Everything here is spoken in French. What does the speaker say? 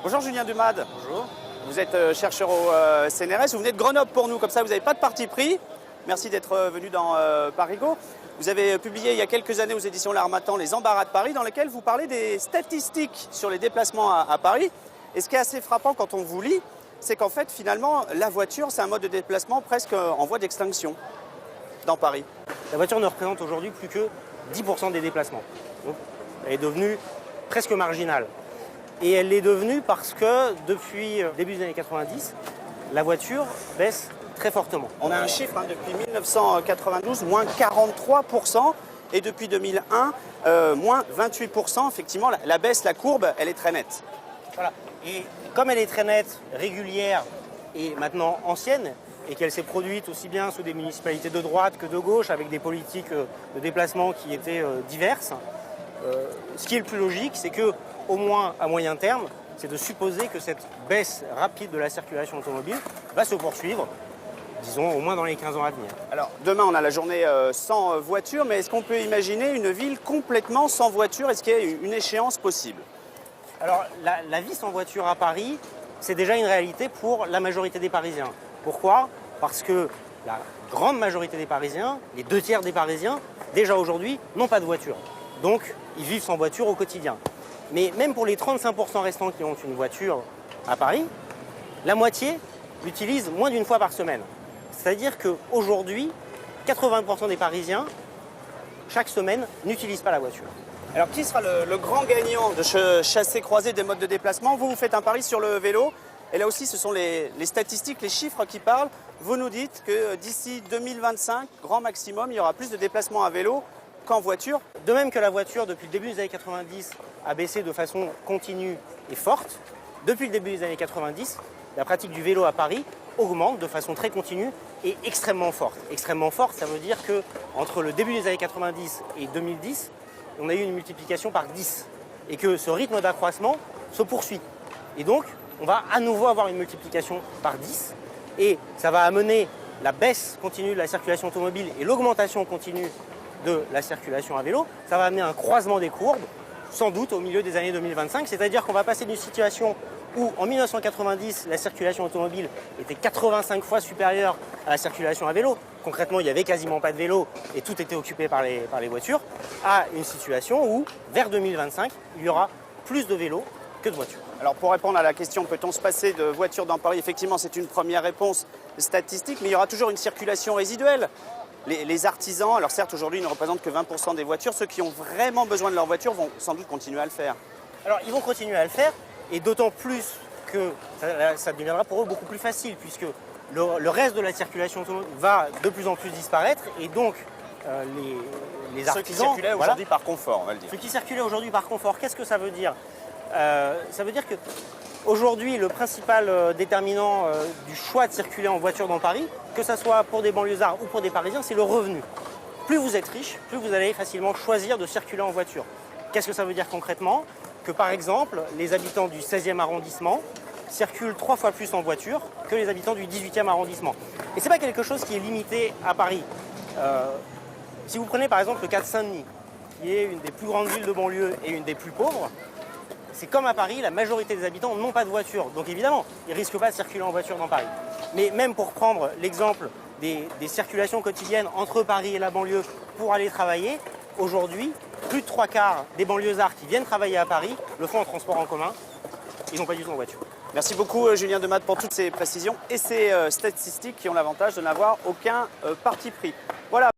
Bonjour Julien Dumade. Bonjour. Vous êtes chercheur au CNRS, vous venez de Grenoble pour nous, comme ça vous n'avez pas de parti pris. Merci d'être venu dans Parigo. Vous avez publié il y a quelques années aux éditions L'Harmattan Les embarras de Paris, dans lesquels vous parlez des statistiques sur les déplacements à Paris. Et ce qui est assez frappant quand on vous lit, c'est qu'en fait finalement la voiture c'est un mode de déplacement presque en voie d'extinction dans Paris. La voiture ne représente aujourd'hui plus que 10% des déplacements. Donc, elle est devenue presque marginale. Et elle l'est devenue parce que depuis début des années 90, la voiture baisse très fortement. On a un chiffre depuis 1992, moins 43%, et depuis 2001, moins 28%. Effectivement, la baisse, la courbe, elle est très nette. Voilà. Et comme elle est très nette, régulière et maintenant ancienne, et qu'elle s'est produite aussi bien sous des municipalités de droite que de gauche, avec des politiques de déplacement qui étaient diverses, ce qui est le plus logique, c'est que, au moins à moyen terme, c'est de supposer que cette baisse rapide de la circulation automobile va se poursuivre, disons, au moins dans les 15 ans à venir. Alors, demain, on a la journée sans voiture, mais est-ce qu'on peut imaginer une ville complètement sans voiture? Est-ce qu'il y a une échéance possible? Alors, la vie sans voiture à Paris, c'est déjà une réalité pour la majorité des Parisiens. Pourquoi? Parce que la grande majorité des Parisiens, les 2/3 des Parisiens, déjà aujourd'hui, n'ont pas de voiture. Donc, ils vivent sans voiture au quotidien. Mais même pour les 35% restants qui ont une voiture à Paris, la moitié l'utilise moins d'une fois par semaine. C'est-à-dire qu'aujourd'hui, 80% des Parisiens, chaque semaine, n'utilisent pas la voiture. Alors, qui sera le grand gagnant de ce chassé-croisé des modes de déplacement? Vous faites un pari sur le vélo. Et là aussi, ce sont les statistiques, les chiffres qui parlent. Vous nous dites que d'ici 2025, grand maximum, il y aura plus de déplacements à vélo qu'en voiture. De même que la voiture, depuis le début des années 90, a baissé de façon continue et forte, depuis le début des années 90, la pratique du vélo à Paris augmente de façon très continue et extrêmement forte. Extrêmement forte, ça veut dire qu'entre le début des années 90 et 2010, on a eu une multiplication par 10 et que ce rythme d'accroissement se poursuit. Et donc, on va à nouveau avoir une multiplication par 10 et ça va amener la baisse continue de la circulation automobile et l'augmentation continue de la circulation à vélo. Ça va amener un croisement des courbes, sans doute au milieu des années 2025, c'est-à-dire qu'on va passer d'une situation où en 1990 la circulation automobile était 85 fois supérieure à la circulation à vélo. Concrètement, il n'y avait quasiment pas de vélo et tout était occupé par les voitures, à une situation où, vers 2025, il y aura plus de vélos que de voitures. Alors pour répondre à la question, peut-on se passer de voitures dans Paris? Effectivement, c'est une première réponse statistique, mais il y aura toujours une circulation résiduelle. Les artisans, alors certes aujourd'hui ils ne représentent que 20% des voitures, ceux qui ont vraiment besoin de leur voiture vont sans doute continuer à le faire. Alors ils vont continuer à le faire, et d'autant plus que ça deviendra pour eux beaucoup plus facile, puisque le reste de la circulation automobile va de plus en plus disparaître, et donc les artisans... Ceux qui circulaient aujourd'hui par confort, on va le dire. Ceux qui circulaient aujourd'hui par confort, qu'est-ce que ça veut dire? Ça veut dire que aujourd'hui, le principal déterminant du choix de circuler en voiture dans Paris, que ce soit pour des banlieusards ou pour des Parisiens, c'est le revenu. Plus vous êtes riche, plus vous allez facilement choisir de circuler en voiture. Qu'est-ce que ça veut dire concrètement? Que par exemple, les habitants du 16e arrondissement circulent 3 fois plus en voiture que les habitants du 18e arrondissement. Et ce n'est pas quelque chose qui est limité à Paris. Si vous prenez par exemple le cas de Saint-Denis, qui est une des plus grandes villes de banlieue et une des plus pauvres, c'est comme à Paris, la majorité des habitants n'ont pas de voiture. Donc évidemment, ils ne risquent pas de circuler en voiture dans Paris. Mais même pour prendre l'exemple des circulations quotidiennes entre Paris et la banlieue pour aller travailler, aujourd'hui, plus de 3/4 des banlieusards qui viennent travailler à Paris le font en transport en commun. Ils n'ont pas du tout en voiture. Merci beaucoup Julien Dumade pour toutes ces précisions et ces statistiques qui ont l'avantage de n'avoir aucun parti pris. Voilà.